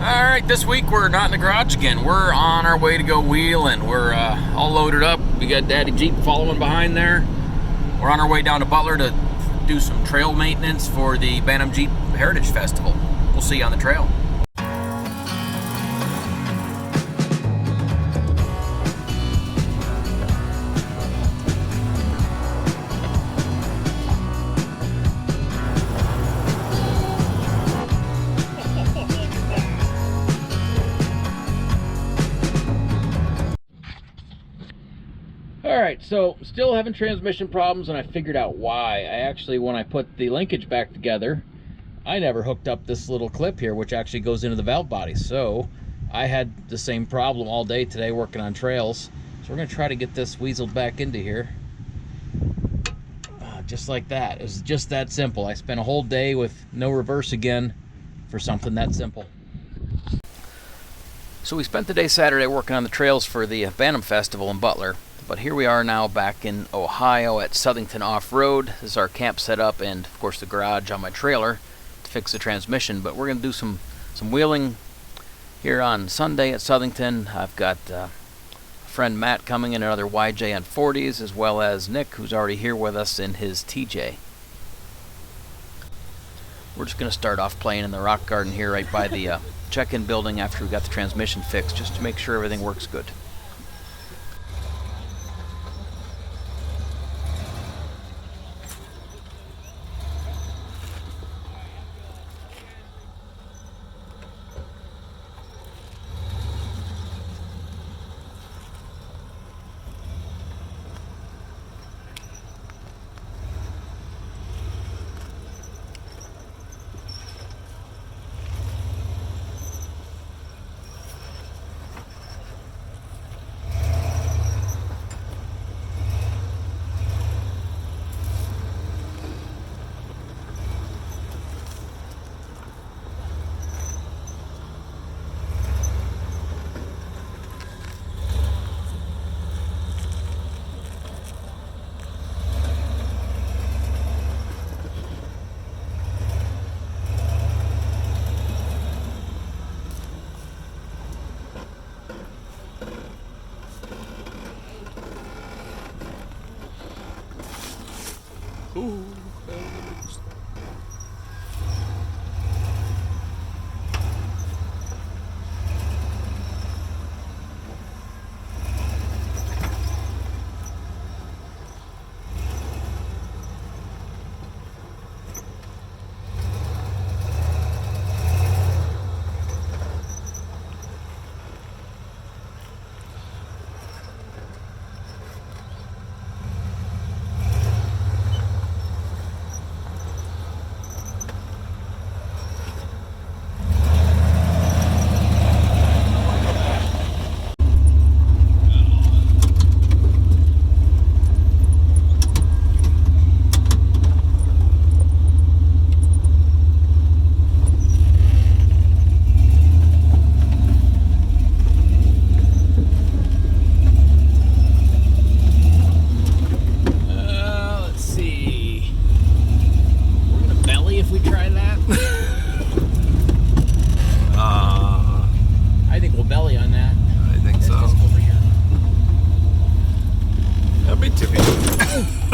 Alright, this week we're not in the garage again. We're on our way to go wheeling. We're all loaded up. We got Daddy Jeep following behind there. We're on our way down to Butler to do some trail maintenance for the Bantam Jeep Heritage Festival. We'll see you on the trail. Alright, so still having transmission problems, and I figured out why. When I put the linkage back together, I never hooked up this little clip here, which actually goes into the valve body. So I had the same problem all day today working on trails. So we're going to try to get this weaseled back into here. Just like that. It was just that simple. I spent a whole day with no reverse again for something that simple. So we spent the day Saturday working on the trails for the Bantam Festival in Butler. But here we are now back in Ohio at Southington Off Road. This is our camp setup and, of course, the garage on my trailer to fix the transmission. But we're going to do some wheeling here on Sunday at Southington. I've got friend Matt coming in another YJ on 40s, as well as Nick, who's already here with us in his TJ. We're just going to start off playing in the rock garden here right by the check-in building after we got the transmission fixed, just to make sure everything works good. Ooh.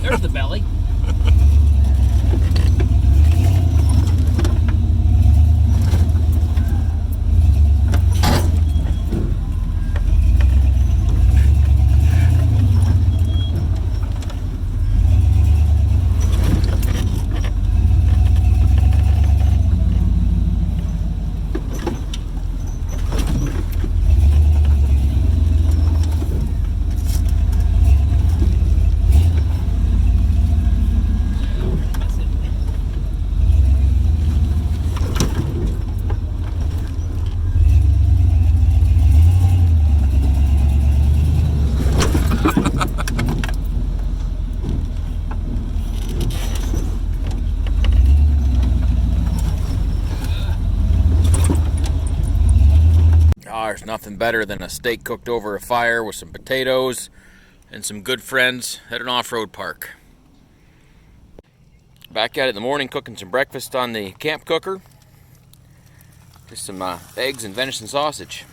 There's the belly. There's nothing better than a steak cooked over a fire with some potatoes and some good friends at an off-road park. Back at it in the morning cooking some breakfast on the camp cooker. Just some eggs and venison sausage.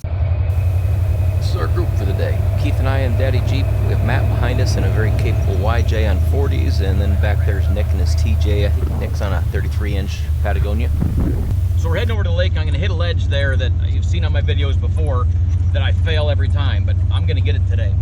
This is our group for the day. Keith and I in Daddy Jeep. We have Matt behind us in a very capable YJ on 40s, and then back there's Nick and his TJ. I think Nick's on a 33-inch Patagonia. So we're heading over to the lake. I'm going to hit a ledge there that you've seen on my videos before that I fail every time, but I'm going to get it today.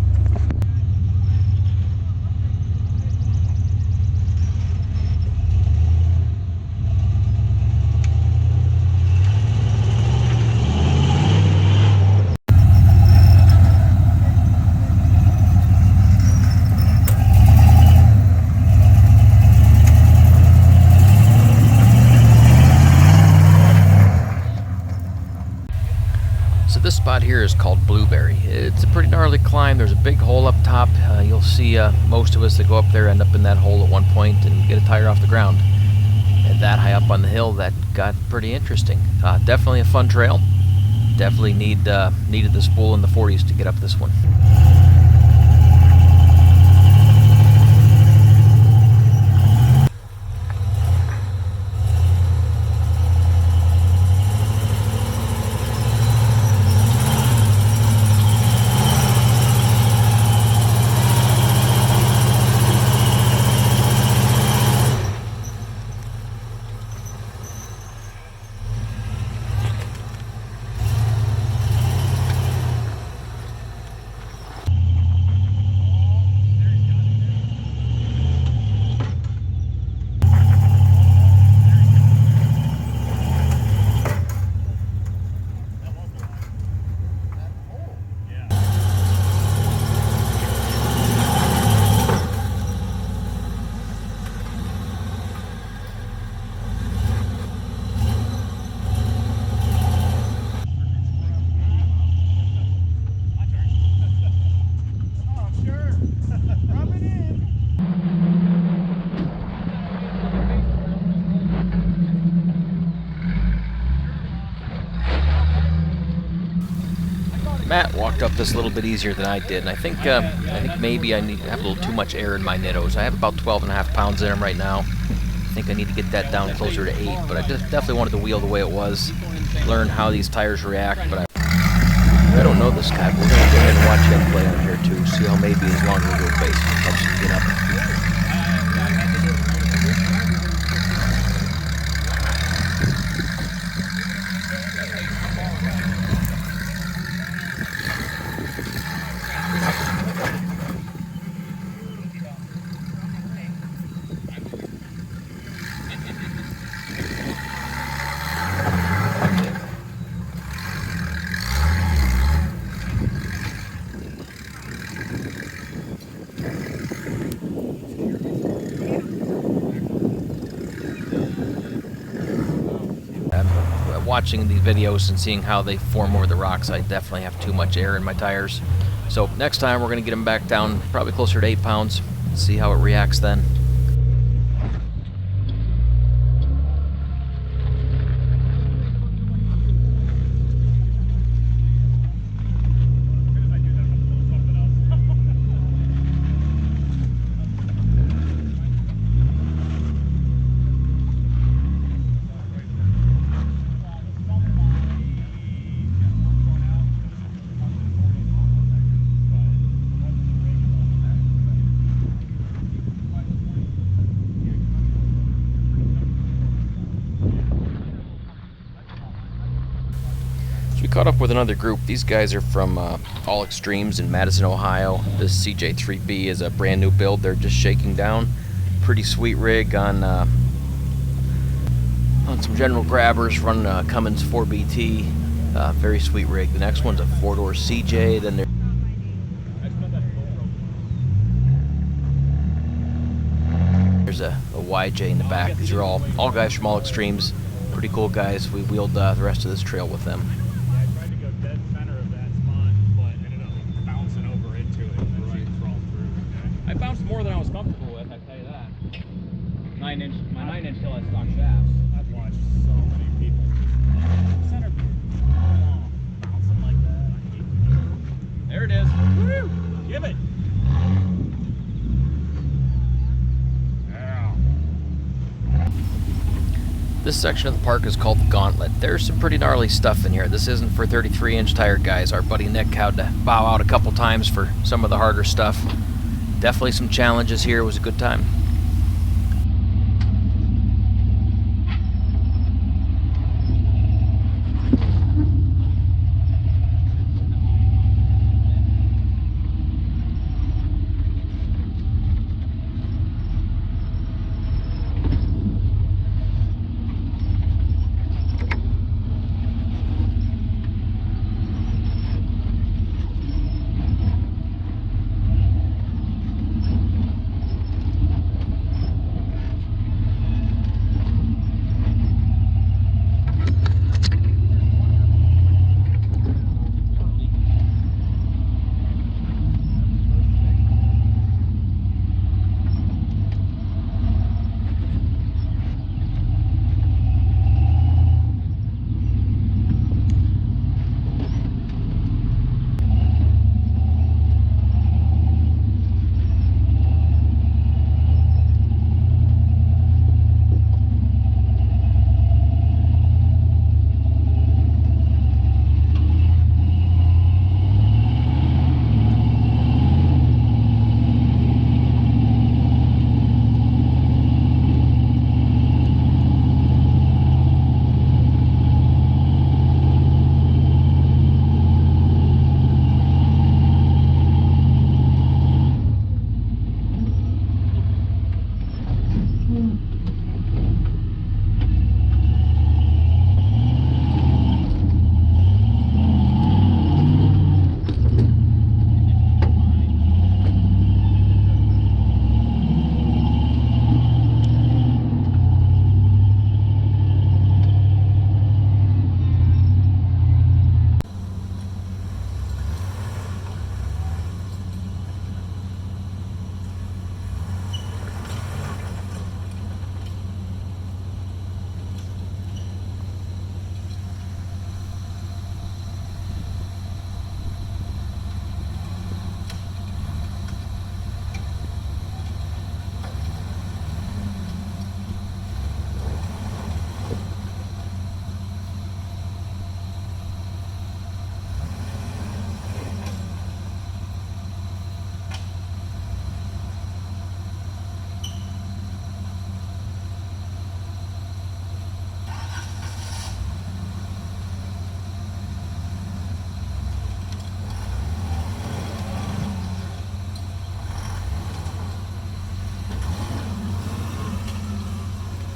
So this spot here is called Blueberry. It's a pretty gnarly climb. There's a big hole up top. You'll see most of us that go up there end up in that hole at one point and get a tire off the ground. And that high up on the hill, that got pretty interesting. Definitely a fun trail. Definitely needed the spool in the 40s to get up this one. Matt walked up this a little bit easier than I did, and I think maybe I need to have a little too much air in my Nittos. I have about 12.5 pounds in them right now. I think I need to get that down closer to 8, but I just definitely wanted to wheel the way it was, learn how these tires react. But I don't know this guy, but we're going to go ahead and watch him play on here too, see how maybe his longer wheelbase helps him get up. Watching these videos and seeing how they form over the rocks, I definitely have too much air in my tires. So next time we're going to get them back down probably closer to 8 pounds, see how it reacts then. So we caught up with another group. These guys are from All Extremes in Madison, Ohio. This CJ3B is a brand new build they're just shaking down. Pretty sweet rig on some general grabbers, running a Cummins 4BT. Very sweet rig. The next one's a 4-door CJ. Then there's a YJ in the back. These are all guys from All Extremes. Pretty cool guys. We wheeled the rest of this trail with them. I bounced more than I was comfortable with, I tell you that. My 9-inch still has stock shafts. I've watched so many people center bouncing like that. I hate There it is. Woo! Give it. Yeah. This section of the park is called the Gauntlet. There's some pretty gnarly stuff in here. This isn't for 33-inch tire guys. Our buddy Nick had to bow out a couple times for some of the harder stuff. Definitely some challenges here. It was a good time.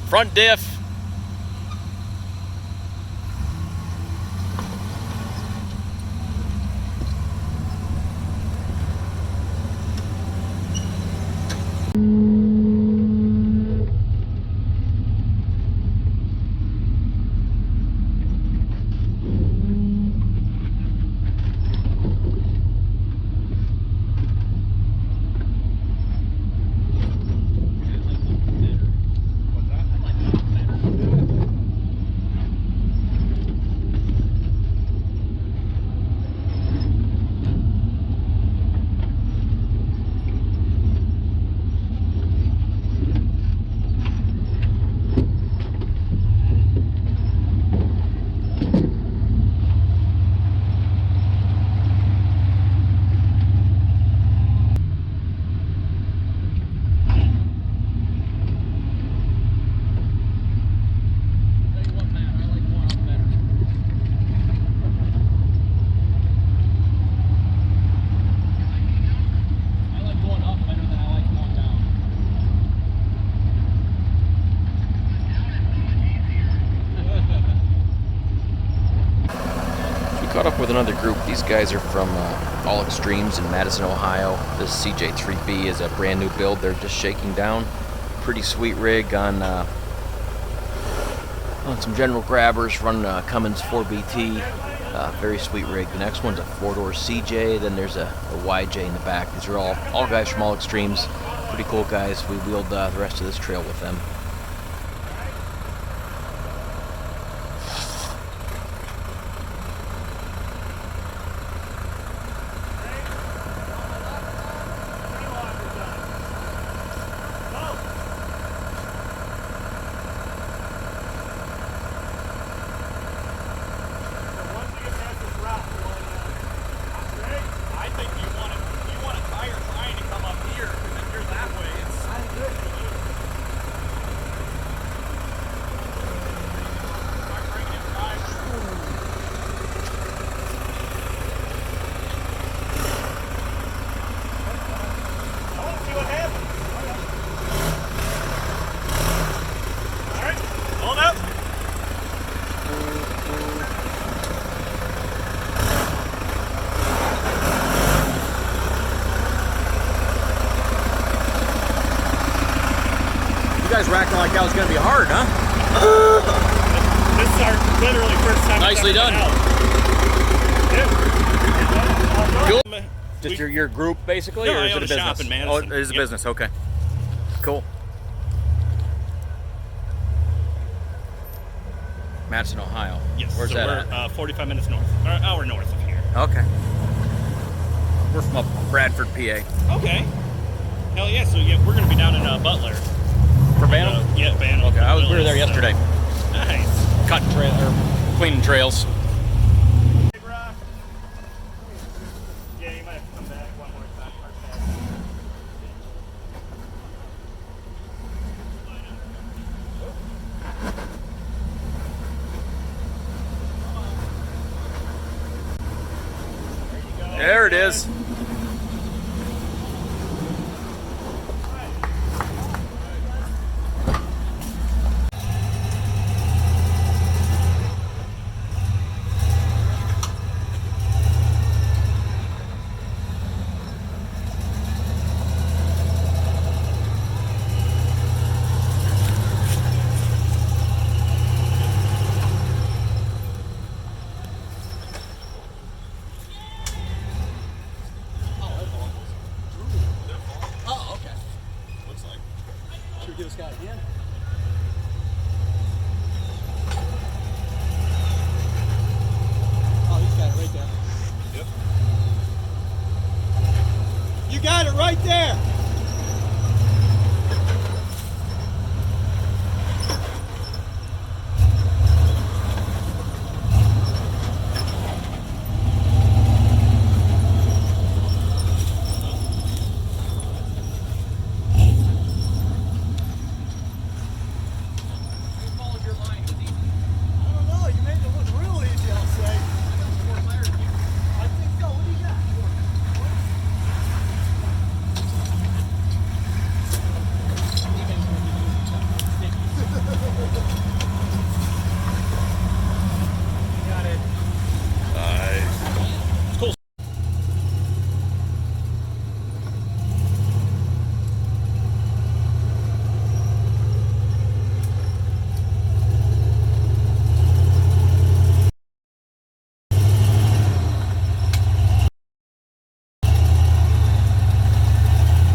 Front diff. Caught up with another group. These guys are from All Extremes in Madison, Ohio. This CJ3B is a brand new build they're just shaking down. Pretty sweet rig on some general grabbers, running Cummins 4BT. Very sweet rig. The next one's a 4-door CJ, then there's a YJ in the back. These are all guys from All Extremes. Pretty cool guys. We wheeled the rest of this trail with them. trail is going to be hard, huh? This is our literally first time. Nicely done. Cool. Just your group, basically, No, or I is own it a a business? shop in Madison. Oh, it is a Yep. business. Okay. Cool. Madison, Ohio. Yes. Where's so that we're at? 45 minutes north, or an hour north of here. Okay. We're from up Bradford, PA. Okay. Hell yeah. So yeah, we're gonna be down in Butler. For Bantam? Yeah, Bantam. Okay, we were there So- yesterday. Nice. Cutting trail or cleaning trails. Big rock. Yeah, you might have to come back one more time. There it is. Oh, okay. Looks like. Should we give this guy a hand? Oh, he's got it right there. Yep. You got it right there. I don't know. You made it look real easy, I'll say. I think so. What do you got? Got it. Nice. Cool.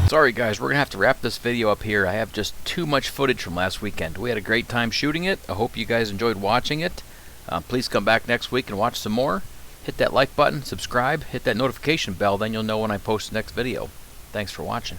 Sorry guys, we're going to have to wrap this video up here. I have just too much footage from last weekend. We had a great time shooting it. I hope you guys enjoyed watching it. Please come back next week and watch some more. Hit that like button, subscribe, hit that notification bell, then you'll know when I post the next video. Thanks for watching.